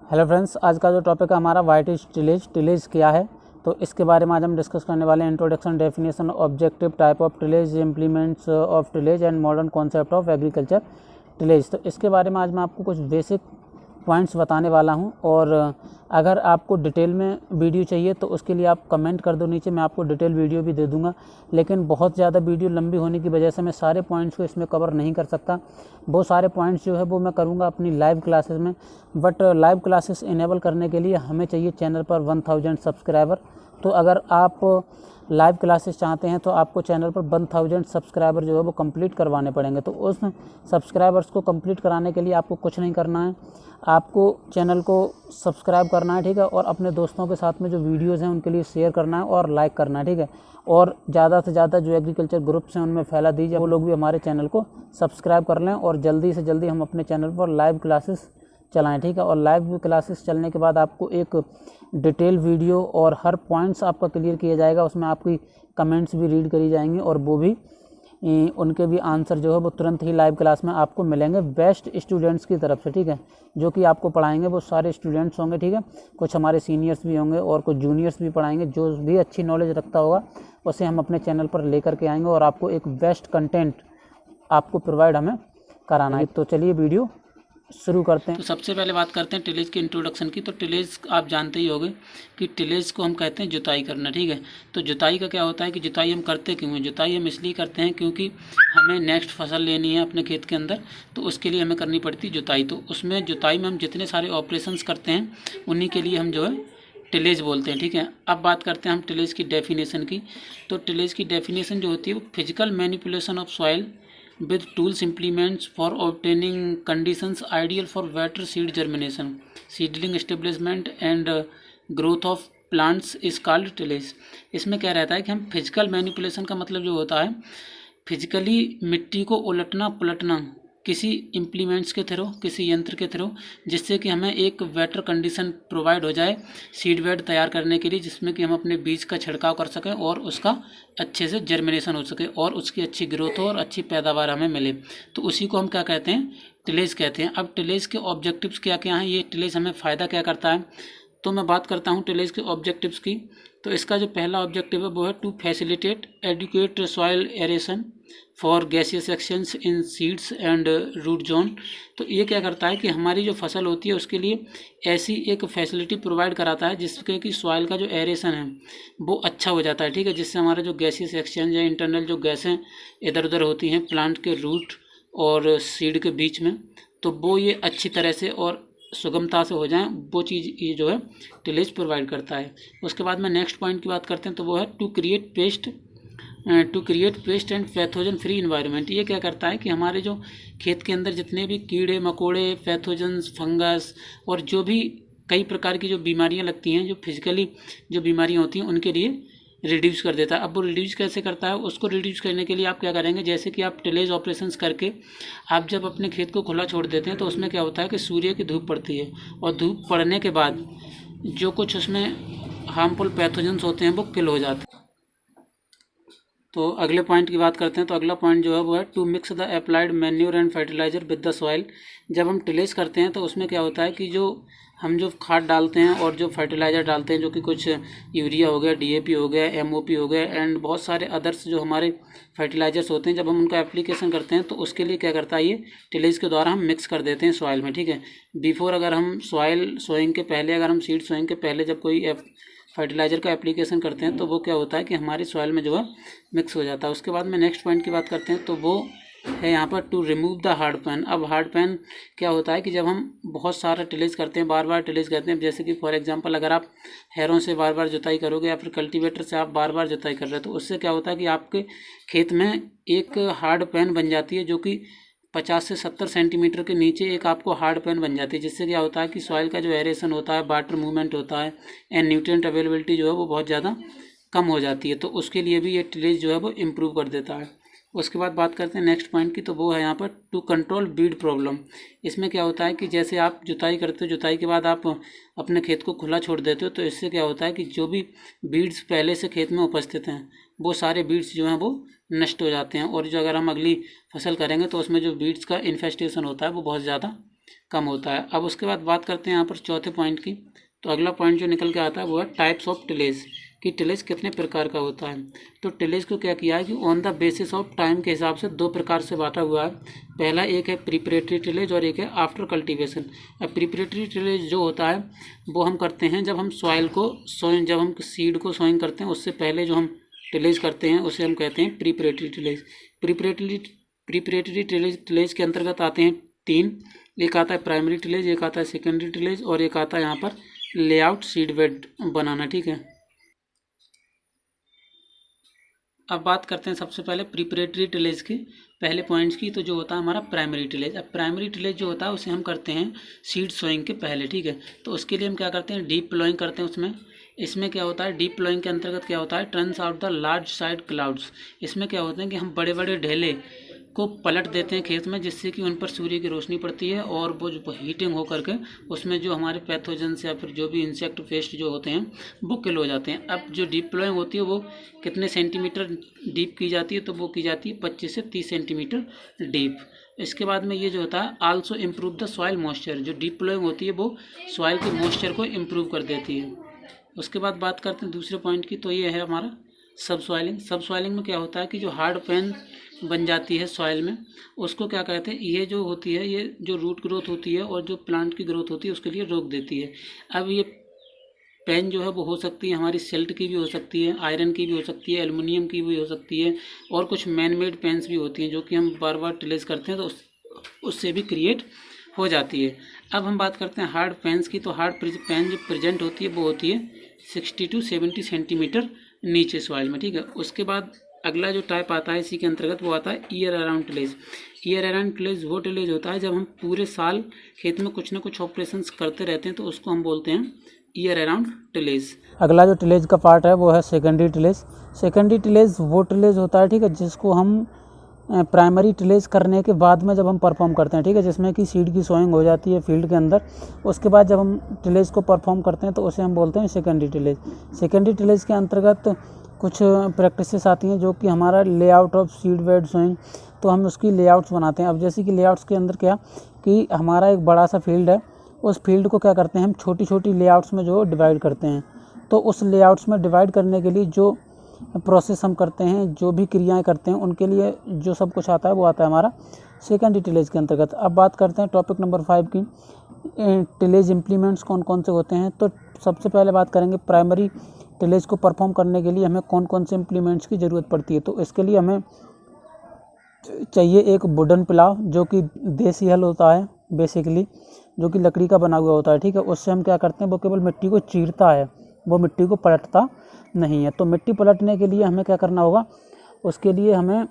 Hello friends, आज का जो टॉपिक है हमारा व्हाट इज टिलेज, टिलेज क्या है, तो इसके बारे में आज हम डिस्कस करने वाले हैं। Introduction, definition, objective, type of tillage, implements of tillage and modern concept of agriculture tillage. तो इसके बारे में आज मैं आपको कुछ बेसिक पॉइंट्स बताने वाला हूं। और अगर आपको डिटेल में वीडियो चाहिए तो उसके लिए आप कमेंट कर दो नीचे, मैं आपको डिटेल वीडियो भी दे दूंगा। लेकिन बहुत ज़्यादा वीडियो लंबी होने की वजह से मैं सारे पॉइंट्स को इसमें कवर नहीं कर सकता। वो सारे पॉइंट्स जो है वो मैं करूंगा अपनी लाइव क्लासेस में। बट लाइव क्लासेस इनेबल करने के लिए हमें चाहिए चैनल पर 1000 सब्सक्राइबर। तो अगर आप लाइव क्लासेस चाहते हैं तो आपको चैनल पर 1000 सब्सक्राइबर जो है वो कंप्लीट करवाने पड़ेंगे। तो उस सब्सक्राइबर्स को कंप्लीट कराने के लिए आपको कुछ नहीं करना है, आपको चैनल को सब्सक्राइब करना है, ठीक है। और अपने दोस्तों के साथ में जो वीडियोज़ हैं उनके लिए शेयर करना है और लाइक करना है, ठीक है। और ज़्यादा से ज़्यादा जो एग्रीकल्चर ग्रुप्स हैं उनमें फैला दीजिए, वो लोग भी हमारे चैनल को सब्सक्राइब कर लें और जल्दी से जल्दी हम अपने चैनल पर लाइव क्लासेस चलाएं, ठीक है। और लाइव क्लासेस चलने के बाद आपको एक डिटेल वीडियो और हर पॉइंट्स आपका क्लियर किया जाएगा, उसमें आपकी कमेंट्स भी रीड करी जाएंगी और वो भी उनके भी आंसर जो है वो तुरंत ही लाइव क्लास में आपको मिलेंगे बेस्ट स्टूडेंट्स की तरफ से, ठीक है। जो कि आपको पढ़ाएंगे वो सारे स्टूडेंट्स होंगे, ठीक है। कुछ हमारे सीनियर्स भी होंगे और कुछ जूनियर्स भी पढ़ाएंगे। जो भी अच्छी नॉलेज रखता होगा उसे हम अपने चैनल पर लेकर के आएंगे और आपको एक बेस्ट कंटेंट आपको प्रोवाइड हमें कराना है। तो चलिए वीडियो शुरू करते हैं। तो सबसे पहले बात करते हैं टिलेज के इंट्रोडक्शन की। तो टिलेज आप जानते ही होंगे कि टिलेज को हम कहते हैं जुताई करना, ठीक है। तो जुताई का क्या होता है कि जुताई हम करते क्यों हैं? जुताई हम इसलिए करते हैं क्योंकि हमें नेक्स्ट फसल लेनी है अपने खेत के अंदर, तो उसके लिए हमें करनी पड़ती है जुताई। तो उसमें जुताई में हम जितने सारे ऑपरेशंस करते हैं उन्हीं के लिए हम जो है टिलेज बोलते हैं, ठीक है। अब बात करते हैं हम टिलेज की डेफिनेशन की। तो टिलेज की डेफिनेशन जो होती है वो physical manipulation of soil with tools implements for obtaining conditions ideal for better seed germination, seedling establishment and growth of plants is called tillage। इसमें क्या रहता है कि हम फिजिकल मैनिपुलेशन का मतलब जो होता है फिजिकली मिट्टी को उलटना पलटना किसी इम्प्लीमेंट्स के थ्रू, किसी यंत्र के थ्रू, जिससे कि हमें एक बेटर कंडीशन प्रोवाइड हो जाए सीड बेड तैयार करने के लिए, जिसमें कि हम अपने बीज का छिड़काव कर सकें और उसका अच्छे से जर्मिनेशन हो सके और उसकी अच्छी ग्रोथ हो और अच्छी पैदावार हमें मिले। तो उसी को हम क्या कहते हैं? टिलेज कहते हैं। अब टिलेज के ऑब्जेक्टिव्स क्या क्या हैं, ये टिलेज हमें फ़ायदा क्या करता है, तो मैं बात करता हूँ टिलेज के ऑब्जेक्टिव्स की। तो इसका जो पहला ऑब्जेक्टिव है वो है to facilitate adequate soil aeration for gaseous exchange in seeds and root zone. तो ये क्या करता है कि हमारी जो फसल होती है उसके लिए ऐसी एक फैसिलिटी प्रोवाइड कराता है जिसके कि सॉइल का जो एरेशन है वो अच्छा हो जाता है, ठीक है। जिससे हमारा जो गैसियस एक्सचेंज है, इंटरनल जो गैसें इधर उधर होती हैं प्लांट के रूट और सीड के बीच में, तो वो ये अच्छी तरह से और सुगमता से हो जाएं, वो चीज़ ये जो है टिलेज प्रोवाइड करता है। उसके बाद में नेक्स्ट पॉइंट की बात करते हैं, तो वो है to create pest and pathogen free environment. ये क्या करता है कि हमारे जो खेत के अंदर जितने भी कीड़े मकोड़े, पैथोजन्स, फंगस और जो भी कई प्रकार की जो बीमारियां लगती हैं, जो फिजिकली जो बीमारियां होती हैं, उनके लिए रिड्यूस कर देता है। अब वो रिड्यूस कैसे करता है? उसको रिड्यूस करने के लिए आप क्या करेंगे, जैसे कि आप टिलेज ऑपरेशंस करके आप जब अपने खेत को खुला छोड़ देते हैं तो उसमें क्या होता है कि सूर्य की धूप पड़ती है और धूप पड़ने के बाद जो कुछ उसमें हार्मफुल पैथोजन्स होते हैं वो किल हो जाते हैं। तो अगले पॉइंट की बात करते हैं। तो अगला पॉइंट जो है वो है to mix the applied manure and fertiliser with the soil. जब हम टिलेज करते हैं तो उसमें क्या होता है कि जो हम जो खाद डालते हैं और जो फर्टिलाइज़र डालते हैं, जो कि कुछ यूरिया हो गया, डीएपी हो गया, एमओपी हो गया एंड बहुत सारे अदर्स जो हमारे फर्टिलाइजर्स होते हैं, जब हम उनका एप्लीकेशन करते हैं तो उसके लिए क्या करता है ये टिलेज के द्वारा हम मिक्स कर देते हैं सॉइल में, ठीक है। बिफोर अगर हम सॉइल सोइंग के पहले, अगर हम सीड सोइंग के पहले जब कोई फर्टिलाइज़र का एप्लीकेशन करते हैं तो वो क्या होता है कि हमारी सॉइल में जो है मिक्स हो जाता है। उसके बाद में नेक्स्ट पॉइंट की बात करते हैं, तो वो है यहाँ पर to remove the hard pan. अब हार्ड पैन क्या होता है कि जब हम बहुत सारा टिलेज करते हैं, बार बार टिलेज करते हैं, जैसे कि फॉर एग्जांपल अगर आप हैरों से बार बार जुताई करोगे या फिर कल्टीवेटर से आप बार बार जुताई कर रहे हो, तो उससे क्या होता है कि आपके खेत में एक हार्ड पैन बन जाती है, जो कि 50 से 70 सेंटीमीटर के नीचे एक आपको हार्ड पैन बन जाती है। जिससे क्या होता है कि सॉइल का जो एरेशन होता है, वाटर मूवमेंट होता है एंड न्यूट्रिएंट अवेलेबिलिटी जो है वो बहुत ज़्यादा कम हो जाती है। तो उसके लिए भी ये टिलेज जो है वो इम्प्रूव कर देता है। उसके बाद बात करते हैं नेक्स्ट पॉइंट की, तो वो है यहाँ पर टू कंट्रोल बीड प्रॉब्लम। इसमें क्या होता है कि जैसे आप जुताई करते हो, जुताई के बाद आप अपने खेत को खुला छोड़ देते हो, तो इससे क्या होता है कि जो भी बीड्स पहले से खेत में उपस्थित हैं वो सारे बीड्स जो हैं वो नष्ट हो जाते हैं। और जो अगर हम अगली फसल करेंगे तो उसमें जो बीड्स का इन्फेस्टेशन होता है वो बहुत ज़्यादा कम होता है। अब उसके बाद बात करते हैं यहाँ पर चौथे पॉइंट की। तो अगला पॉइंट जो निकल के आता है वो है टाइप्स ऑफ टिलेज, कि टिलेज कितने प्रकार का होता है। तो टिलेज को क्या किया है कि on the basis of time के हिसाब से 2 प्रकार से बांटा हुआ है। पहला एक है प्रिपरेटरी टिलेज और एक है आफ्टर कल्टीवेशन। अब प्रिपरेटरी टिलेज जो होता है वो हम करते हैं जब हम सॉइल को जब हम सीड को सोइंग करते हैं उससे पहले जो हम टिलेज करते हैं उसे हम कहते हैं प्रिपरेटरी टिलेज। प्रिपरेटरी टिलेज के अंतर्गत आते हैं 3। एक आता है प्राइमरी टिलेज, एक आता है सेकेंडरी टिलेज और एक आता है यहाँ पर लेआउट सीड बेड बनाना। ठीक है, अब बात करते हैं सबसे पहले प्रिपरेटरी टिलेज के पहले पॉइंट्स की। तो जो होता है हमारा प्राइमरी टिलेज। अब प्राइमरी टिलेज जो होता है उसे हम करते हैं सीड सोइंग के पहले। ठीक है, तो उसके लिए हम क्या करते हैं, डीप प्लॉइंग करते हैं उसमें। इसमें क्या होता है, डीप प्लॉइंग के अंतर्गत क्या होता है, turns out the large side clouds. इसमें क्या होता है कि हम बड़े बड़े ढेले को पलट देते हैं खेत में, जिससे कि उन पर सूर्य की रोशनी पड़ती है और वो जो हीटिंग होकर के उसमें जो हमारे पैथोजेंस या फिर जो भी इंसेक्ट पेस्ट जो होते हैं वो किल हो जाते हैं। अब जो डीप प्लॉइंग होती है वो कितने सेंटीमीटर डीप की जाती है, तो वो की जाती है 25 से 30 सेंटीमीटर डीप। इसके बाद में ये जो होता है also improve the soil moisture. जो डीप प्लॉइंग होती है वो सॉइल के मॉइस्चर को इम्प्रूव कर देती है। उसके बाद बात करते हैं दूसरे पॉइंट की। तो ये है हमारा सब सॉइलिंग। सब सॉइलिंग में क्या होता है कि जो हार्ड पैन बन जाती है सॉइल में, उसको क्या कहते हैं, ये जो होती है, ये जो रूट ग्रोथ होती है और जो प्लांट की ग्रोथ होती है उसके लिए रोक देती है। अब ये पेन जो है वो हो सकती है हमारी सिल्ट की भी हो सकती है, आयरन की भी हो सकती है, एल्युमिनियम की भी हो सकती है और कुछ मैन मेड पेन्स भी होती हैं जो कि हम बार बार टिलेज करते हैं तो उससे भी क्रिएट हो जाती है। अब हम बात करते हैं हार्ड पेन्स की। तो हार्ड पेन जो प्रेजेंट होती है वो होती है 60 to 70 सेंटीमीटर नीचे सॉइल में। ठीक है, उसके बाद अगला जो टाइप आता है इसी के अंतर्गत वो आता है year around tillage. Year around tillage वो टिलेज होता है जब हम पूरे साल खेत में कुछ ना कुछ ऑपरेशंस करते रहते हैं, तो उसको हम बोलते हैं ईयर अराउंड टिलेज। अगला जो टिलेज का पार्ट है वो है सेकेंडरी टिलेज। सेकेंडरी टिलेज वो टिलेज होता है, ठीक है, जिसको हम प्राइमरी टिलेज करने के बाद में जब हम परफॉर्म करते हैं, ठीक है, जिसमें कि सीड की सोइंग हो जाती है फील्ड के अंदर, उसके बाद जब हम टिलेज को परफॉर्म करते हैं तो उसे हम बोलते हैं सेकेंडरी टिलेज। सेकेंडरी टिलेज के अंतर्गत कुछ प्रैक्टिसेस आती हैं जो कि हमारा layout of seed bed sowing, तो हम उसकी लेआउट्स बनाते हैं। अब जैसे कि लेआउट्स के अंदर क्या कि हमारा एक बड़ा सा फील्ड है, उस फील्ड को क्या करते हैं हम छोटी छोटी लेआउट्स में जो डिवाइड करते हैं। तो उस लेआउट्स में डिवाइड करने के लिए जो प्रोसेस हम करते हैं, जो भी क्रियाएं करते हैं, उनके लिए जो सब कुछ आता है वो आता है हमारा सेकेंडरी टिलेज के अंतर्गत। अब बात करते हैं टॉपिक नंबर 5 की, टिलेज इम्प्लीमेंट्स कौन कौन से होते हैं। तो सबसे पहले बात करेंगे प्राइमरी टिलेज को परफॉर्म करने के लिए हमें कौन कौन से इम्प्लीमेंट्स की ज़रूरत पड़ती है। तो इसके लिए हमें चाहिए एक वुडन प्लाव, जो कि देसी हल होता है बेसिकली, जो कि लकड़ी का बना हुआ होता है। ठीक है, उससे हम क्या करते हैं, वो केवल मिट्टी को चीरता है, वो मिट्टी को पलटता नहीं है। तो मिट्टी पलटने के लिए हमें क्या करना होगा, उसके लिए हमें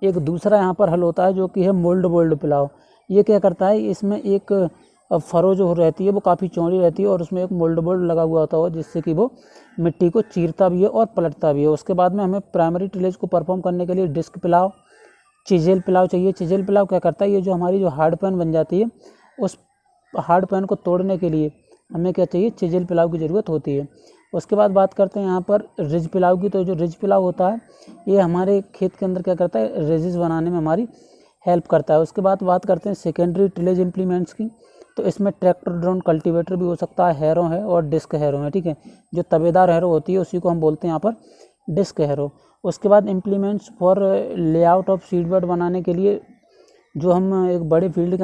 एक दूसरा यहाँ पर हल होता है जो कि है मोल्ड बोल्ड प्लाव। ये क्या करता है, इसमें एक फरो जो रहती है वो काफ़ी चौड़ी रहती है और उसमें एक मोल्ड बोल्ड लगा हुआ होता है जिससे कि वो मिट्टी को चीरता भी है और पलटता भी है। उसके बाद में हमें प्राइमरी टिलेज को परफॉर्म करने के लिए डिस्क प्लाव, चिजेल प्लाव चाहिए। चिजेल प्लाव क्या करता है, ये जो हमारी जो हार्ड पैन बन जाती है उस हार्ड पैन को तोड़ने के लिए हमें क्या चाहिए, चिजेल प्लाव की ज़रूरत होती है। उसके बाद बात करते हैं यहाँ पर रिज प्लाव की। तो जो रिज प्लाव होता है ये हमारे खेत के अंदर क्या करता है, रिजेस बनाने में हमारी हेल्प करता है। उसके बाद बात करते हैं सेकेंडरी टिलेज इम्प्लीमेंट्स की। तो इसमें ट्रैक्टर ड्रोन कल्टीवेटर भी हो सकता है, हैरो है और डिस्क हैरो है। ठीक है, जो तबेदार हैरो होती है उसी को हम बोलते हैं यहाँ पर डिस्क हैरो। उसके बाद implements for layout of seed bed बनाने के लिए जो हम एक बड़े फील्ड के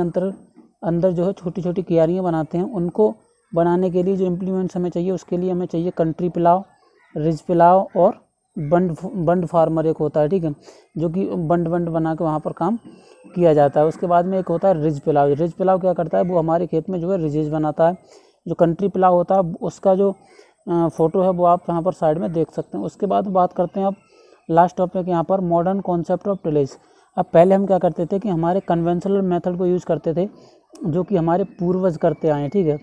अंदर जो है छोटी छोटी क्यारियाँ बनाते हैं, उनको बनाने के लिए जो इम्प्लीमेंट्स हमें चाहिए, उसके लिए हमें चाहिए कंट्री प्लाव, रिज प्लाव और बंड फार्मर एक होता है। ठीक है, जो कि बंड बना के वहाँ पर काम किया जाता है। उसके बाद में एक होता है रिज प्लाव। रिज प्लाव क्या करता है, वो हमारे खेत में जो है रिजेज बनाता है। जो कंट्री प्लाव होता है उसका जो फ़ोटो है वो आप यहाँ पर साइड में देख सकते हैं। उसके बाद बात करते हैं अब लास्ट टॉपिक यहाँ पर मॉडर्न कॉन्सेप्ट ऑफ टिलेज। अब पहले हम क्या करते थे कि हमारे कन्वेंशनल मेथड को यूज़ करते थे जो कि हमारे पूर्वज करते आए हैं। ठीक है,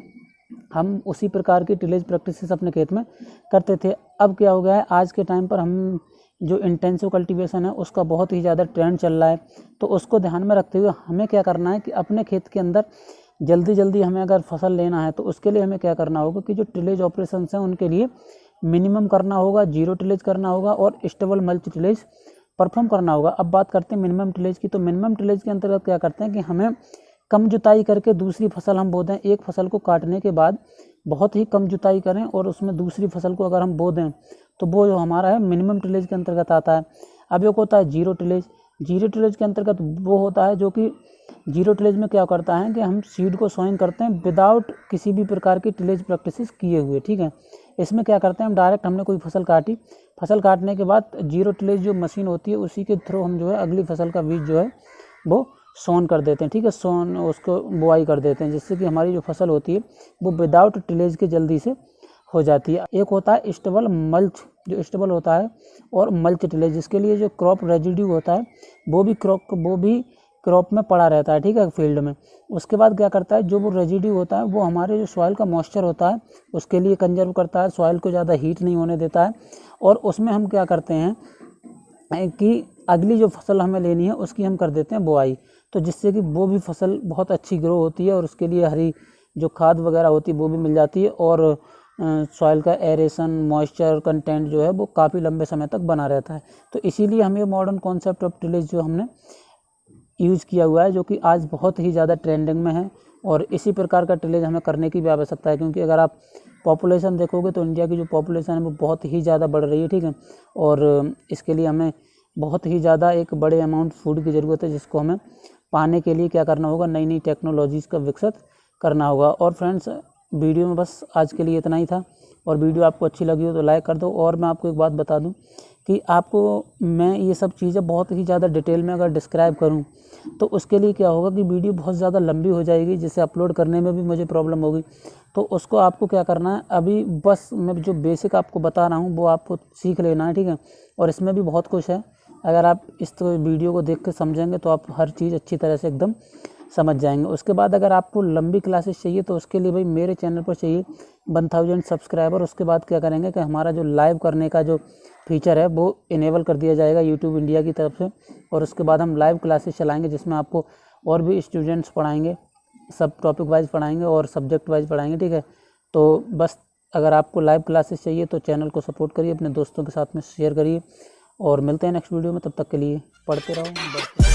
हम उसी प्रकार की टिलेज प्रैक्टिसेस अपने खेत में करते थे। अब क्या हो गया है, आज के टाइम पर हम जो इंटेंसिव कल्टीवेशन है उसका बहुत ही ज़्यादा ट्रेंड चल रहा है। तो उसको ध्यान में रखते हुए हमें क्या करना है कि अपने खेत के अंदर जल्दी हमें अगर फसल लेना है तो उसके लिए हमें क्या करना होगा कि जो टिलेज ऑपरेशंस हैं उनके लिए मिनिमम करना होगा, जीरो टिलेज करना होगा और स्टेबल मल्च टिलेज परफॉर्म करना होगा। अब बात करते हैं मिनिमम टिलेज की। तो मिनिमम टिलेज के अंतर्गत क्या करते हैं कि हमें कम जुताई करके दूसरी फसल हम बो दें, एक फसल को काटने के बाद बहुत ही कम जुताई करें और उसमें दूसरी फसल को अगर हम बो दें तो वो जो हमारा है मिनिमम टिलेज के अंतर्गत आता है। अब एक होता है जीरो टिलेज। जीरो टिलेज के अंतर्गत वो होता है जो कि जीरो टिलेज में क्या करता है कि हम सीड को सोइंग करते हैं विदाउट किसी भी प्रकार की टिलेज प्रैक्टिसेस किए हुए, ठीक है। इसमें क्या करते हैं हम डायरेक्ट हमने कोई फसल काटी, फसल काटने के बाद जीरो टिलेज जो मशीन होती है उसी के थ्रू हम जो है अगली फसल का बीज जो है वो सोन कर देते हैं, ठीक है, सोन उसको बुआई कर देते हैं, जिससे कि हमारी जो फसल होती है वो विदाउट टिलेज के जल्दी से हो जाती है। एक होता है स्टेबल मल्च, जो स्टेबल होता है, और मल्च टिलेज, जिसके लिए जो क्रॉप रेजिड्यू होता है वो भी क्रॉप में पड़ा रहता है, ठीक है, फील्ड में। उसके बाद क्या करता है, जो वो रेजिड्यू होता है वो हमारे जो सॉइल का मॉइस्चर होता है उसके लिए कंजर्व करता है, सॉइल को ज़्यादा हीट नहीं होने देता है, और उसमें हम क्या करते हैं कि अगली जो फसल हमें लेनी है उसकी हम कर देते हैं बुआई, तो जिससे कि वो भी फसल बहुत अच्छी ग्रो होती है और उसके लिए हरी जो खाद वगैरह होती है वो भी मिल जाती है, और सॉइल का एरेशन मॉइस्चर कंटेंट जो है वो काफ़ी लंबे समय तक बना रहता है। तो इसीलिए हम ये मॉडर्न कॉन्सेप्ट ऑफ टिलेज जो हमने यूज़ किया हुआ है, जो कि आज बहुत ही ज़्यादा ट्रेंडिंग में है, और इसी प्रकार का टिलेज हमें करने की भी आवश्यकता है, क्योंकि अगर आप पॉपुलेशन देखोगे तो इंडिया की जो पॉपुलेशन है वो बहुत ही ज़्यादा बढ़ रही है, ठीक है, और इसके लिए हमें बहुत ही ज़्यादा एक बड़े अमाउंट फूड की ज़रूरत है, जिसको हमें पाने के लिए क्या करना होगा, नई नई टेक्नोलॉजीज़ का विकसित करना होगा। और फ्रेंड्स, वीडियो में बस आज के लिए इतना ही था, और वीडियो आपको अच्छी लगी हो तो लाइक कर दो। और मैं आपको एक बात बता दूं कि आपको मैं ये सब चीज़ें बहुत ही ज़्यादा डिटेल में अगर डिस्क्राइब करूं तो उसके लिए क्या होगा कि वीडियो बहुत ज़्यादा लंबी हो जाएगी, जिसे अपलोड करने में भी मुझे प्रॉब्लम होगी। तो उसको आपको क्या करना है, अभी बस मैं जो बेसिक आपको बता रहा हूँ वो आपको सीख लेना है, ठीक है, और इसमें भी बहुत कुछ है। अगर आप इस वीडियो को देख कर समझेंगे तो आप हर चीज़ अच्छी तरह से एकदम समझ जाएंगे। उसके बाद अगर आपको लंबी क्लासेस चाहिए तो उसके लिए भाई मेरे चैनल पर चाहिए 1000 सब्सक्राइबर। उसके बाद क्या करेंगे कि हमारा जो लाइव करने का जो फीचर है वो इनेबल कर दिया जाएगा यूट्यूब इंडिया की तरफ से, और उसके बाद हम लाइव क्लासेस चलाएंगे जिसमें आपको और भी स्टूडेंट्स पढ़ाएंगे, सब टॉपिक वाइज पढ़ाएंगे और सब्जेक्ट वाइज पढ़ाएंगे, ठीक है। तो बस अगर आपको लाइव क्लासेस चाहिए तो चैनल को सपोर्ट करिए, अपने दोस्तों के साथ में शेयर करिए, और मिलते हैं नेक्स्ट वीडियो में। तब तक के लिए पढ़ते रहो, बढ़ते रहो।